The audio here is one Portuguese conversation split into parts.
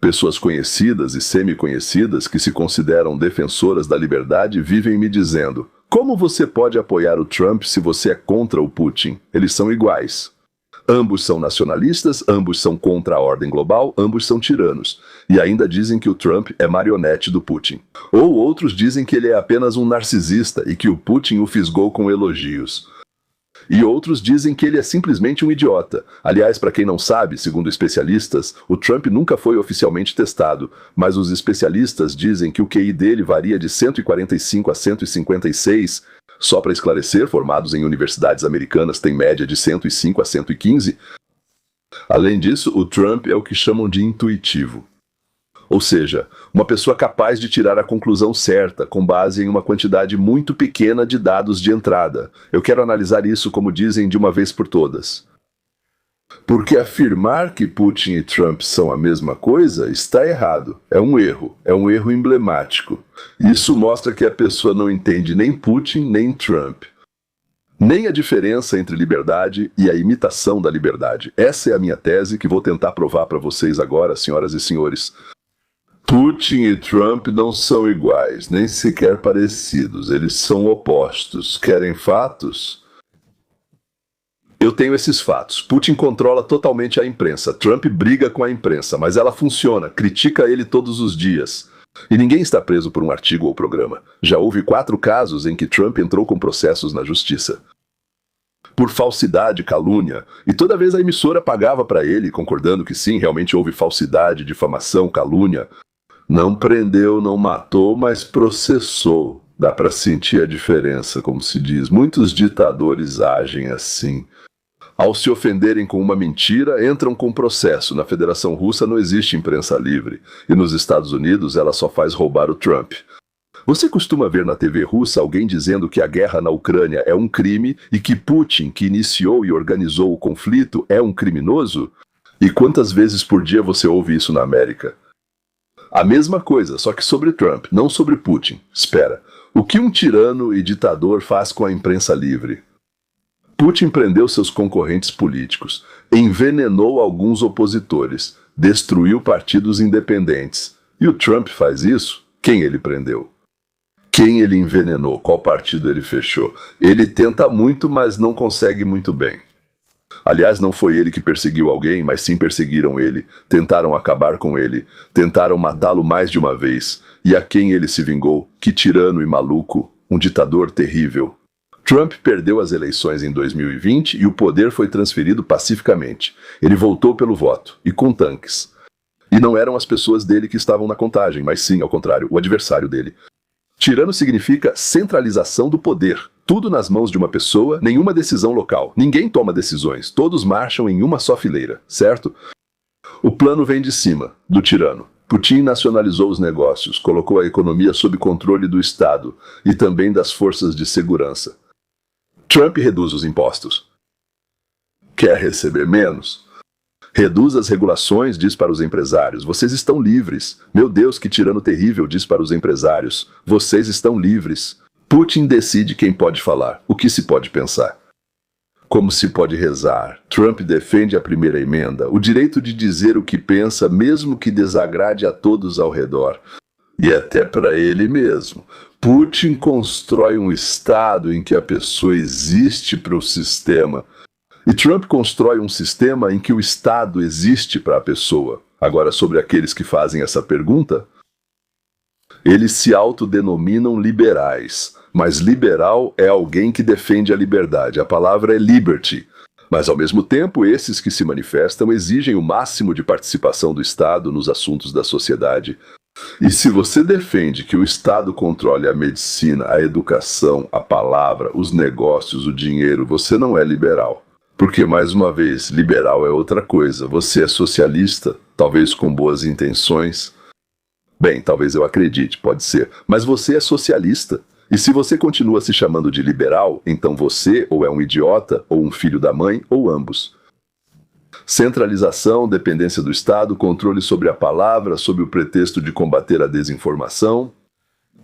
Pessoas conhecidas e semi-conhecidas que se consideram defensoras da liberdade vivem me dizendo: como você pode apoiar o Trump se você é contra o Putin? Eles são iguais. Ambos são nacionalistas, ambos são contra a ordem global, ambos são tiranos. E ainda dizem que o Trump é marionete do Putin. Ou outros dizem que ele é apenas um narcisista e que o Putin o fisgou com elogios. E outros dizem que ele é simplesmente um idiota. Aliás, para quem não sabe, segundo especialistas, o Trump nunca foi oficialmente testado, mas os especialistas dizem que o QI dele varia de 145 a 156. Só para esclarecer, formados em universidades americanas têm média de 105 a 115. Além disso, o Trump é o que chamam de intuitivo. Ou seja, uma pessoa capaz de tirar a conclusão certa com base em uma quantidade muito pequena de dados de entrada. Eu quero analisar isso, como dizem, de uma vez por todas. Porque afirmar que Putin e Trump são a mesma coisa está errado. É um erro emblemático. Isso mostra que a pessoa não entende nem Putin nem Trump. Nem a diferença entre liberdade e a imitação da liberdade. Essa é a minha tese que vou tentar provar para vocês agora, senhoras e senhores. Putin e Trump não são iguais, nem sequer parecidos. Eles são opostos. Querem fatos? Eu tenho esses fatos. Putin controla totalmente a imprensa. Trump briga com a imprensa, mas ela funciona, critica ele todos os dias. E ninguém está preso por um artigo ou programa. Já houve 4 casos em que Trump entrou com processos na justiça. Por falsidade, calúnia, e toda vez a emissora pagava para ele, concordando que sim, realmente houve falsidade, difamação, calúnia. Não prendeu, não matou, mas processou. Dá para sentir a diferença, como se diz. Muitos ditadores agem assim. Ao se ofenderem com uma mentira, entram com processo. Na Federação Russa não existe imprensa livre. E nos Estados Unidos ela só faz roubar o Trump. Você costuma ver na TV russa alguém dizendo que a guerra na Ucrânia é um crime e que Putin, que iniciou e organizou o conflito, é um criminoso? E quantas vezes por dia você ouve isso na América? A mesma coisa, só que sobre Trump, não sobre Putin. Espera, o que um tirano e ditador faz com a imprensa livre? Putin prendeu seus concorrentes políticos, envenenou alguns opositores, destruiu partidos independentes. E o Trump faz isso? Quem ele prendeu? Quem ele envenenou? Qual partido ele fechou? Ele tenta muito, mas não consegue muito bem. Aliás, não foi ele que perseguiu alguém, mas sim perseguiram ele, tentaram acabar com ele, tentaram matá-lo mais de uma vez. E a quem ele se vingou? Que tirano e maluco, um ditador terrível. Trump perdeu as eleições em 2020 e o poder foi transferido pacificamente. Ele voltou pelo voto, e com tanques. E não eram as pessoas dele que estavam na contagem, mas sim, ao contrário, o adversário dele. Tirano significa centralização do poder. Tudo nas mãos de uma pessoa, nenhuma decisão local. Ninguém toma decisões, todos marcham em uma só fileira, certo? O plano vem de cima, do tirano. Putin nacionalizou os negócios, colocou a economia sob controle do Estado e também das forças de segurança. Trump reduz os impostos. Quer receber menos? Reduz as regulações, diz para os empresários. Vocês estão livres. Meu Deus, que tirano terrível, diz para os empresários. Vocês estão livres. Putin decide quem pode falar, o que se pode pensar. Como se pode rezar. Trump defende a primeira emenda, o direito de dizer o que pensa, mesmo que desagrade a todos ao redor. E até para ele mesmo. Putin constrói um Estado em que a pessoa existe para o sistema. E Trump constrói um sistema em que o Estado existe para a pessoa. Agora, sobre aqueles que fazem essa pergunta, eles se autodenominam liberais. Mas liberal é alguém que defende a liberdade. A palavra é liberty. Mas, ao mesmo tempo, esses que se manifestam exigem o máximo de participação do Estado nos assuntos da sociedade. E se você defende que o Estado controle a medicina, a educação, a palavra, os negócios, o dinheiro, você não é liberal. Porque, mais uma vez, liberal é outra coisa. Você é socialista, talvez com boas intenções. Bem, talvez eu acredite, pode ser. Mas você é socialista. E se você continua se chamando de liberal, então você ou é um idiota, ou um filho da mãe, ou ambos. Centralização, dependência do Estado, controle sobre a palavra, sob o pretexto de combater a desinformação.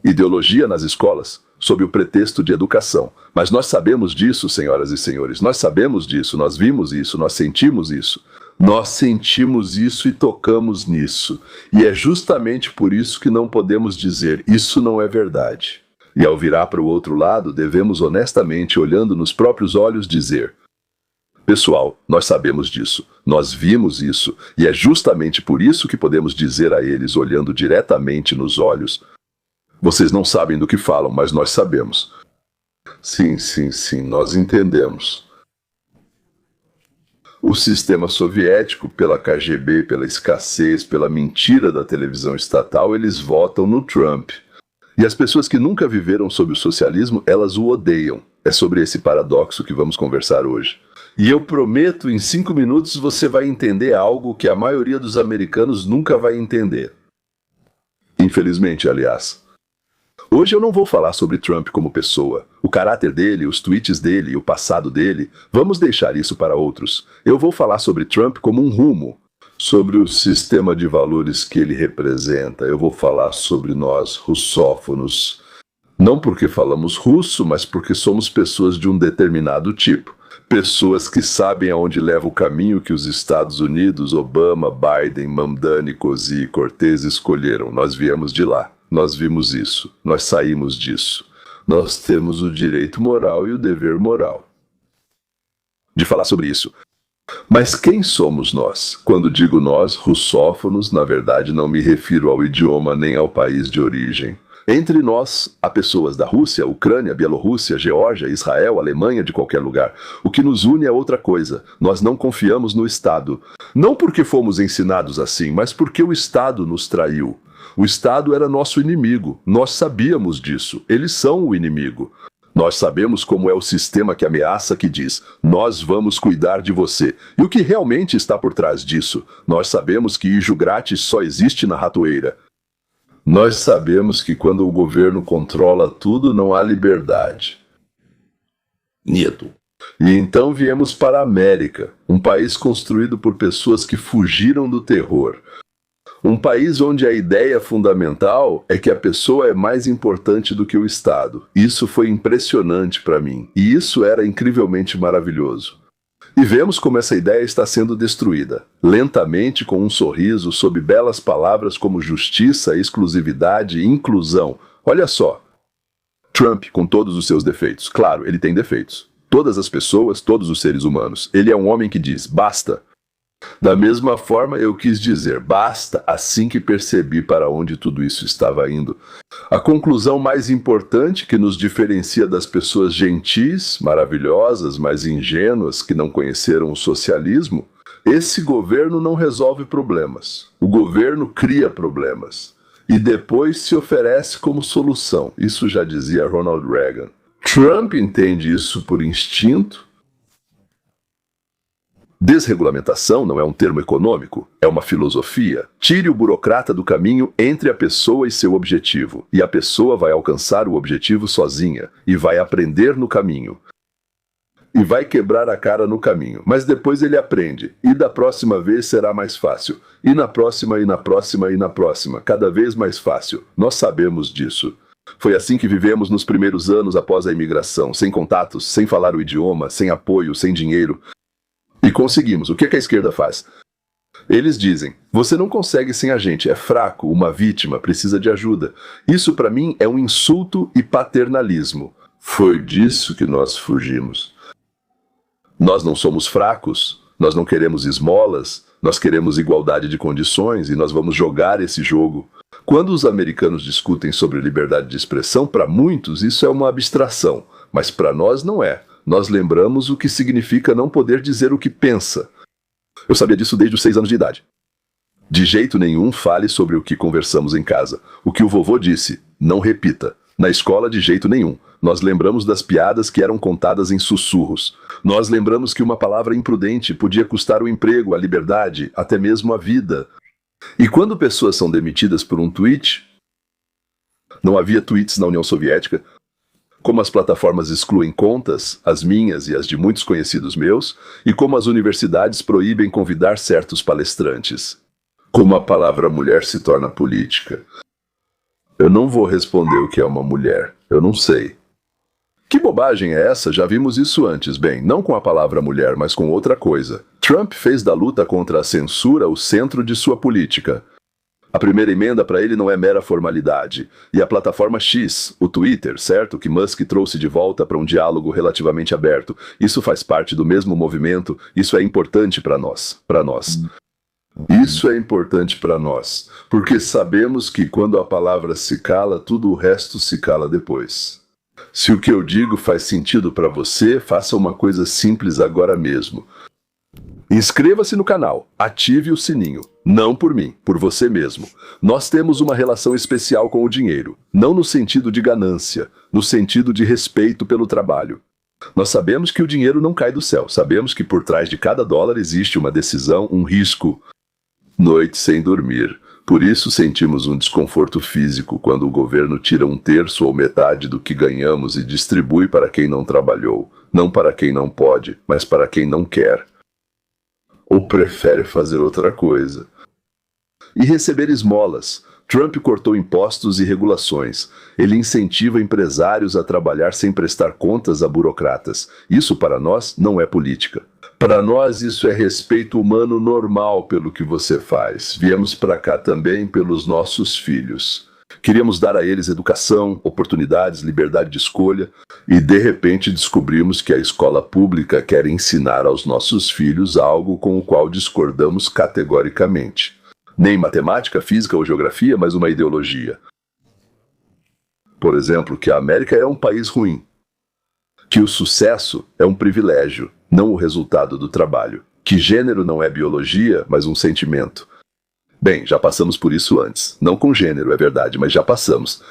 Ideologia nas escolas, sob o pretexto de educação. Mas nós sabemos disso, senhoras e senhores, nós sabemos disso, nós vimos isso, nós sentimos isso. Nós sentimos isso e tocamos nisso. E é justamente por isso que não podemos dizer, isso não é verdade. E ao virar para o outro lado, devemos honestamente, olhando nos próprios olhos, dizer: pessoal, nós sabemos disso, nós vimos isso, e é justamente por isso que podemos dizer a eles, olhando diretamente nos olhos: vocês não sabem do que falam, mas nós sabemos. Sim, nós entendemos. O sistema soviético, pela KGB, pela escassez, pela mentira da televisão estatal, eles votam no Trump. E as pessoas que nunca viveram sob o socialismo, elas o odeiam. É sobre esse paradoxo que vamos conversar hoje. E eu prometo, em 5 minutos você vai entender algo que a maioria dos americanos nunca vai entender. Infelizmente, aliás. Hoje eu não vou falar sobre Trump como pessoa, o caráter dele, os tweets dele, o passado dele. Vamos deixar isso para outros. Eu vou falar sobre Trump como um rumo, sobre o sistema de valores que ele representa. Eu vou falar sobre nós, russófonos. Não porque falamos russo, mas porque somos pessoas de um determinado tipo. Pessoas que sabem aonde leva o caminho que os Estados Unidos, Obama, Biden, Mamdani, Cozy e Cortez escolheram. Nós viemos de lá. Nós vimos isso. Nós saímos disso. Nós temos o direito moral e o dever moral de falar sobre isso. Mas quem somos nós? Quando digo nós, russófonos, na verdade não me refiro ao idioma nem ao país de origem. Entre nós, há pessoas da Rússia, Ucrânia, Bielorrússia, Geórgia, Israel, Alemanha, de qualquer lugar. O que nos une é outra coisa. Nós não confiamos no Estado. Não porque fomos ensinados assim, mas porque o Estado nos traiu. O Estado era nosso inimigo. Nós sabíamos disso. Eles são o inimigo. Nós sabemos como é o sistema que ameaça, que diz: nós vamos cuidar de você. E o que realmente está por trás disso? Nós sabemos que Ijo Grátis só existe na ratoeira. Nós sabemos que quando o governo controla tudo, não há liberdade. Nieto. E então viemos para a América, um país construído por pessoas que fugiram do terror. Um país onde a ideia fundamental é que a pessoa é mais importante do que o Estado. Isso foi impressionante para mim, e isso era incrivelmente maravilhoso. E vemos como essa ideia está sendo destruída, lentamente, com um sorriso, sob belas palavras como justiça, exclusividade e inclusão. Olha só, Trump, com todos os seus defeitos, claro, ele tem defeitos. Todas as pessoas, todos os seres humanos. Ele é um homem que diz: basta. Da mesma forma, eu quis dizer basta assim que percebi para onde tudo isso estava indo. A conclusão mais importante que nos diferencia das pessoas gentis, maravilhosas, mas ingênuas que não conheceram o socialismo: esse governo não resolve problemas. O governo cria problemas e depois se oferece como solução. Isso já dizia Ronald Reagan. Trump entende isso por instinto. Desregulamentação não é um termo econômico, é uma filosofia. Tire o burocrata do caminho entre a pessoa e seu objetivo, e a pessoa vai alcançar o objetivo sozinha, e vai aprender no caminho. E vai quebrar a cara no caminho, mas depois ele aprende, e da próxima vez será mais fácil, e na próxima, e na próxima, e na próxima, cada vez mais fácil. Nós sabemos disso. Foi assim que vivemos nos primeiros anos após a imigração, sem contatos, sem falar o idioma, sem apoio, sem dinheiro. E conseguimos. O que a esquerda faz? Eles dizem: você não consegue sem a gente, é fraco, uma vítima, precisa de ajuda. Isso para mim é um insulto e paternalismo. Foi disso que nós fugimos. Nós não somos fracos, nós não queremos esmolas, nós queremos igualdade de condições e nós vamos jogar esse jogo. Quando os americanos discutem sobre liberdade de expressão, para muitos isso é uma abstração, mas para nós não é. Nós lembramos o que significa não poder dizer o que pensa. Eu sabia disso desde os 6 anos de idade. De jeito nenhum fale sobre o que conversamos em casa. O que o vovô disse, não repita. Na escola, de jeito nenhum. Nós lembramos das piadas que eram contadas em sussurros. Nós lembramos que uma palavra imprudente podia custar o emprego, a liberdade, até mesmo a vida. E quando pessoas são demitidas por um tweet, não havia tweets na União Soviética, como as plataformas excluem contas, as minhas e as de muitos conhecidos meus, e como as universidades proíbem convidar certos palestrantes. Como a palavra mulher se torna política. Eu não vou responder o que é uma mulher, eu não sei. Que bobagem é essa? Já vimos isso antes. Bem, não com a palavra mulher, mas com outra coisa. Trump fez da luta contra a censura o centro de sua política. A primeira emenda para ele não é mera formalidade. E a plataforma X, o Twitter, certo? Que Musk trouxe de volta para um diálogo relativamente aberto. Isso faz parte do mesmo movimento. Isso é importante para nós. Isso é importante para nós. Porque sabemos que quando a palavra se cala, tudo o resto se cala depois. Se o que eu digo faz sentido para você, faça uma coisa simples agora mesmo. Inscreva-se no canal, ative o sininho. Não por mim, por você mesmo. Nós temos uma relação especial com o dinheiro. Não no sentido de ganância, no sentido de respeito pelo trabalho. Nós sabemos que o dinheiro não cai do céu. Sabemos que por trás de cada dólar existe uma decisão, um risco. Noite sem dormir. Por isso sentimos um desconforto físico quando o governo tira um terço ou metade do que ganhamos e distribui para quem não trabalhou. Não para quem não pode, mas para quem não quer. Ou prefere fazer outra coisa. E receber esmolas. Trump cortou impostos e regulações. Ele incentiva empresários a trabalhar sem prestar contas a burocratas. Isso para nós não é política. Para nós isso é respeito humano normal pelo que você faz. Viemos para cá também pelos nossos filhos. Queríamos dar a eles educação, oportunidades, liberdade de escolha, e de repente descobrimos que a escola pública quer ensinar aos nossos filhos algo com o qual discordamos categoricamente. Nem matemática, física ou geografia, mas uma ideologia. Por exemplo, que a América é um país ruim. Que o sucesso é um privilégio, não o resultado do trabalho. Que gênero não é biologia, mas um sentimento. Bem, já passamos por isso antes. Não com gênero, é verdade, mas já passamos.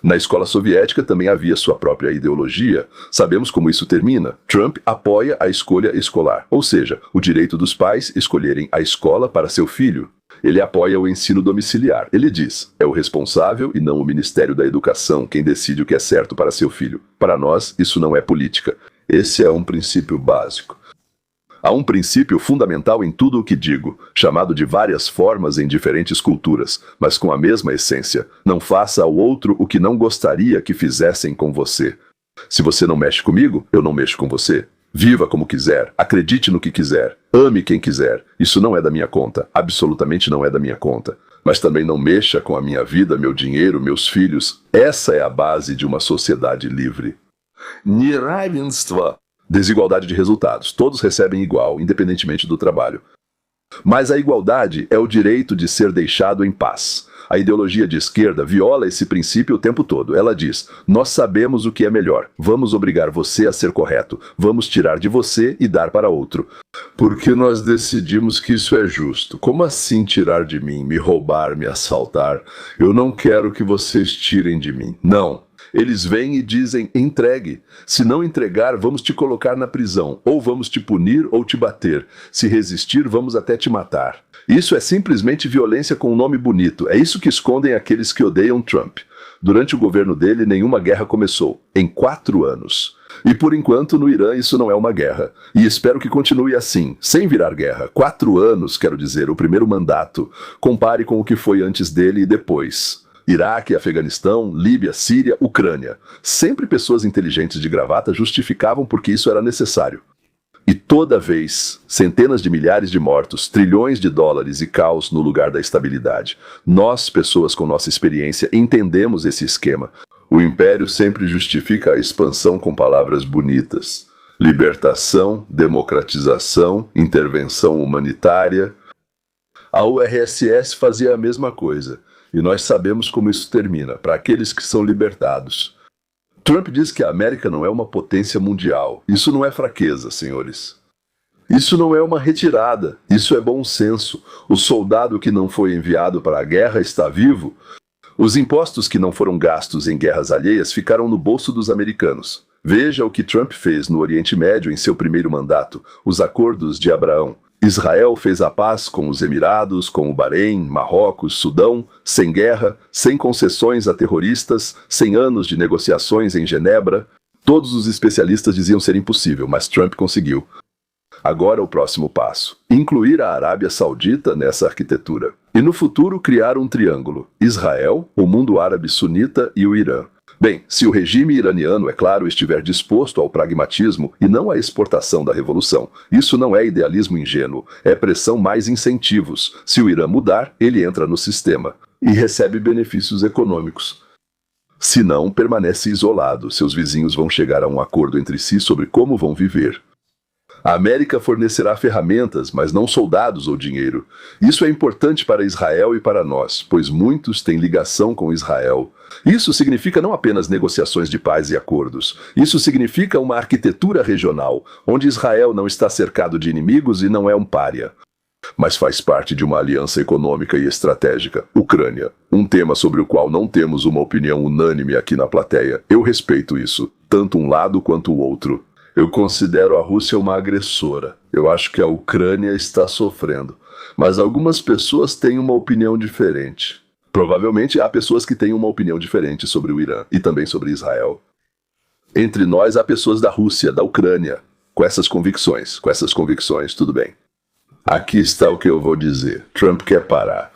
Na escola soviética também havia sua própria ideologia. Sabemos como isso termina. Trump apoia a escolha escolar, ou seja, o direito dos pais escolherem a escola para seu filho. Ele apoia o ensino domiciliar. Ele diz, é o responsável e não o Ministério da Educação quem decide o que é certo para seu filho. Para nós, isso não é política. Esse é um princípio básico. Há um princípio fundamental em tudo o que digo, chamado de várias formas em diferentes culturas, mas com a mesma essência. Não faça ao outro o que não gostaria que fizessem com você. Se você não mexe comigo, eu não mexo com você. Viva como quiser, acredite no que quiser, ame quem quiser. Isso não é da minha conta, absolutamente não é da minha conta. Mas também não mexa com a minha vida, meu dinheiro, meus filhos. Essa é a base de uma sociedade livre. Неравенство. Desigualdade de resultados. Todos recebem igual, independentemente do trabalho. Mas a igualdade é o direito de ser deixado em paz. A ideologia de esquerda viola esse princípio o tempo todo. Ela diz, nós sabemos o que é melhor. Vamos obrigar você a ser correto. Vamos tirar de você e dar para outro. Porque nós decidimos que isso é justo. Como assim tirar de mim, me roubar, me assaltar? Eu não quero que vocês tirem de mim. Não. Eles vêm e dizem, entregue. Se não entregar, vamos te colocar na prisão. Ou vamos te punir ou te bater. Se resistir, vamos até te matar. Isso é simplesmente violência com um nome bonito. É isso que escondem aqueles que odeiam Trump. Durante o governo dele, nenhuma guerra começou. Em 4 anos. E por enquanto, no Irã, isso não é uma guerra. E espero que continue assim, sem virar guerra. 4 anos, quero dizer, o primeiro mandato. Compare com o que foi antes dele e depois. Iraque, Afeganistão, Líbia, Síria, Ucrânia. Sempre pessoas inteligentes de gravata justificavam porque isso era necessário. E toda vez, centenas de milhares de mortos, trilhões de dólares e caos no lugar da estabilidade. Nós, pessoas com nossa experiência, entendemos esse esquema. O império sempre justifica a expansão com palavras bonitas. Libertação, democratização, intervenção humanitária. A URSS fazia a mesma coisa. E nós sabemos como isso termina, para aqueles que são libertados. Trump diz que a América não é uma potência mundial. Isso não é fraqueza, senhores. Isso não é uma retirada. Isso é bom senso. O soldado que não foi enviado para a guerra está vivo. Os impostos que não foram gastos em guerras alheias ficaram no bolso dos americanos. Veja o que Trump fez no Oriente Médio em seu primeiro mandato, os acordos de Abraão. Israel fez a paz com os Emirados, com o Bahrein, Marrocos, Sudão, sem guerra, sem concessões a terroristas, 100 anos de negociações em Genebra. Todos os especialistas diziam ser impossível, mas Trump conseguiu. Agora o próximo passo, incluir a Arábia Saudita nessa arquitetura. E no futuro criar um triângulo, Israel, o mundo árabe sunita e o Irã. Bem, se o regime iraniano, é claro, estiver disposto ao pragmatismo e não à exportação da revolução, isso não é idealismo ingênuo, é pressão mais incentivos. Se o Irã mudar, ele entra no sistema e recebe benefícios econômicos. Se não, permanece isolado, seus vizinhos vão chegar a um acordo entre si sobre como vão viver. A América fornecerá ferramentas, mas não soldados ou dinheiro. Isso é importante para Israel e para nós, pois muitos têm ligação com Israel. Isso significa não apenas negociações de paz e acordos. Isso significa uma arquitetura regional, onde Israel não está cercado de inimigos e não é um pária, mas faz parte de uma aliança econômica e estratégica. Ucrânia, um tema sobre o qual não temos uma opinião unânime aqui na plateia. Eu respeito isso, tanto um lado quanto o outro. Eu considero a Rússia uma agressora. Eu acho que a Ucrânia está sofrendo. Mas algumas pessoas têm uma opinião diferente. Provavelmente há pessoas que têm uma opinião diferente sobre o Irã e também sobre Israel. Entre nós há pessoas da Rússia, da Ucrânia, com essas convicções, tudo bem. Aqui está o que eu vou dizer. Trump quer parar.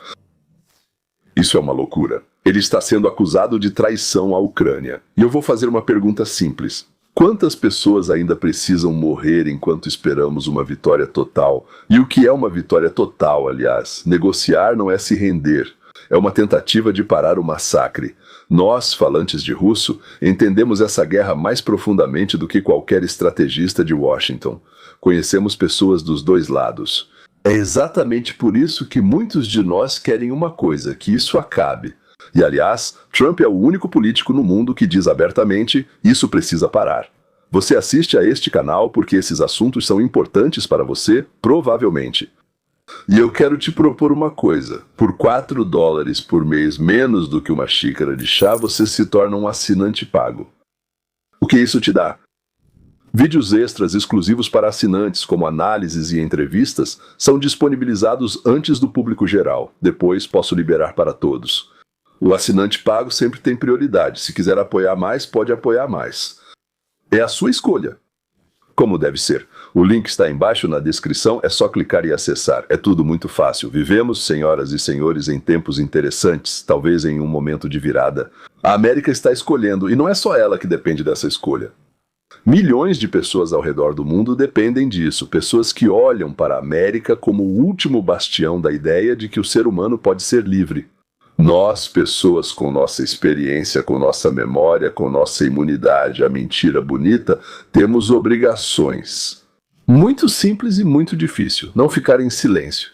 Isso é uma loucura. Ele está sendo acusado de traição à Ucrânia. E eu vou fazer uma pergunta simples. Quantas pessoas ainda precisam morrer enquanto esperamos uma vitória total? E o que é uma vitória total, aliás? Negociar não é se render. É uma tentativa de parar o massacre. Nós, falantes de russo, entendemos essa guerra mais profundamente do que qualquer estrategista de Washington. Conhecemos pessoas dos dois lados. É exatamente por isso que muitos de nós querem uma coisa, que isso acabe. E, aliás, Trump é o único político no mundo que diz abertamente, isso precisa parar. Você assiste a este canal porque esses assuntos são importantes para você? Provavelmente. E eu quero te propor uma coisa. Por $4 por mês menos do que uma xícara de chá, você se torna um assinante pago. O que isso te dá? Vídeos extras exclusivos para assinantes, como análises e entrevistas, são disponibilizados antes do público geral. Depois posso liberar para todos. O assinante pago sempre tem prioridade. Se quiser apoiar mais, pode apoiar mais. É a sua escolha. Como deve ser. O link está embaixo na descrição, é só clicar e acessar. É tudo muito fácil. Vivemos, senhoras e senhores, em tempos interessantes, talvez em um momento de virada. A América está escolhendo, e não é só ela que depende dessa escolha. Milhões de pessoas ao redor do mundo dependem disso, pessoas que olham para a América como o último bastião da ideia de que o ser humano pode ser livre. Nós, pessoas com nossa experiência, com nossa memória, com nossa imunidade à mentira bonita, temos obrigações. Muito simples e muito difícil. Não ficar em silêncio.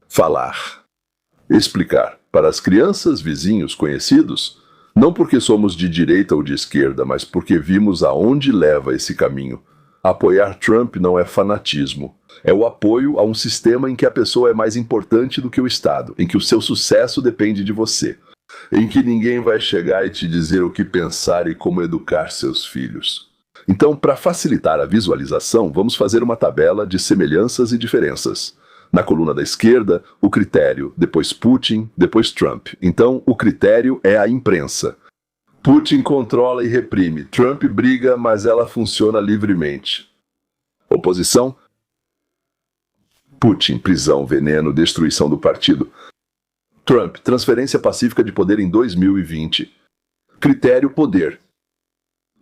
Falar. Explicar. Para as crianças, vizinhos, conhecidos, não porque somos de direita ou de esquerda, mas porque vimos aonde leva esse caminho. Apoiar Trump não é fanatismo. É o apoio a um sistema em que a pessoa é mais importante do que o Estado, em que o seu sucesso depende de você, em que ninguém vai chegar e te dizer o que pensar e como educar seus filhos. Então, para facilitar a visualização, vamos fazer uma tabela de semelhanças e diferenças. Na coluna da esquerda, o critério, depois Putin, depois Trump. Então, o critério é a imprensa. Putin controla e reprime. Trump briga, mas ela funciona livremente. Oposição? Putin, prisão, veneno, destruição do partido. Trump, transferência pacífica de poder em 2020. Critério, poder.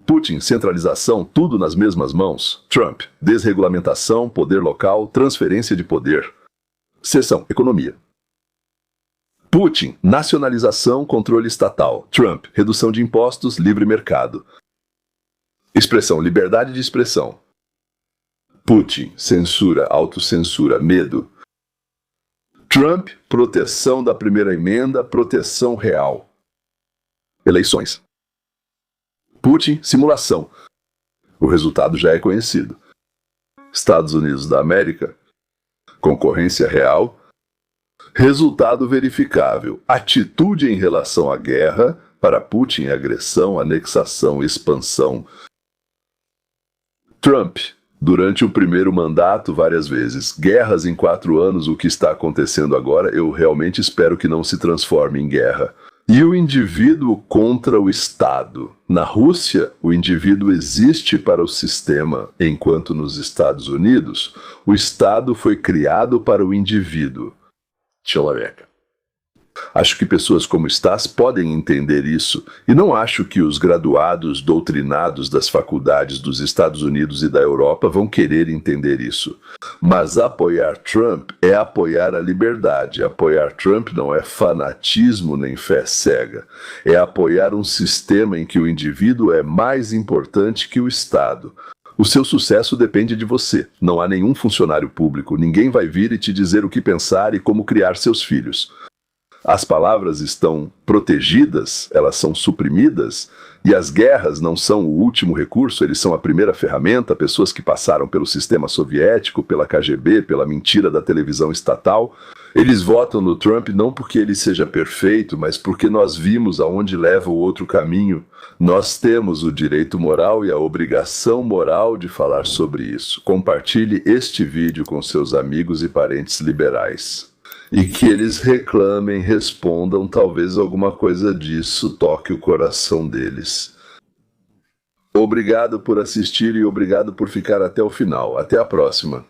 Putin, centralização, tudo nas mesmas mãos. Trump, desregulamentação, poder local, transferência de poder. Seção, economia. Putin, nacionalização, controle estatal. Trump, redução de impostos, livre mercado. Expressão, liberdade de expressão. Putin, censura, autocensura, medo. Trump, proteção da primeira emenda, proteção real. Eleições. Putin, simulação. O resultado já é conhecido. Estados Unidos da América. Concorrência real. Resultado verificável. Atitude em relação à guerra. Para Putin, agressão, anexação, expansão. Trump, durante o primeiro mandato, várias vezes. Guerras em 4 anos, o que está acontecendo agora, eu realmente espero que não se transforme em guerra. E o indivíduo contra o Estado. Na Rússia, o indivíduo existe para o sistema, enquanto nos Estados Unidos, o Estado foi criado para o indivíduo. Человека. Acho que pessoas como Stas podem entender isso, e não acho que os graduados doutrinados das faculdades dos Estados Unidos e da Europa vão querer entender isso. Mas apoiar Trump é apoiar a liberdade. Apoiar Trump não é fanatismo nem fé cega. É apoiar um sistema em que o indivíduo é mais importante que o Estado. O seu sucesso depende de você. Não há nenhum funcionário público. Ninguém vai vir e te dizer o que pensar e como criar seus filhos. As palavras estão protegidas, elas são suprimidas, e as guerras não são o último recurso, eles são a primeira ferramenta. Pessoas que passaram pelo sistema soviético, pela KGB, pela mentira da televisão estatal, eles votam no Trump não porque ele seja perfeito, mas porque nós vimos aonde leva o outro caminho. Nós temos o direito moral e a obrigação moral de falar sobre isso. Compartilhe este vídeo com seus amigos e parentes liberais. E que eles reclamem, respondam, talvez alguma coisa disso toque o coração deles. Obrigado por assistir e obrigado por ficar até o final. Até a próxima.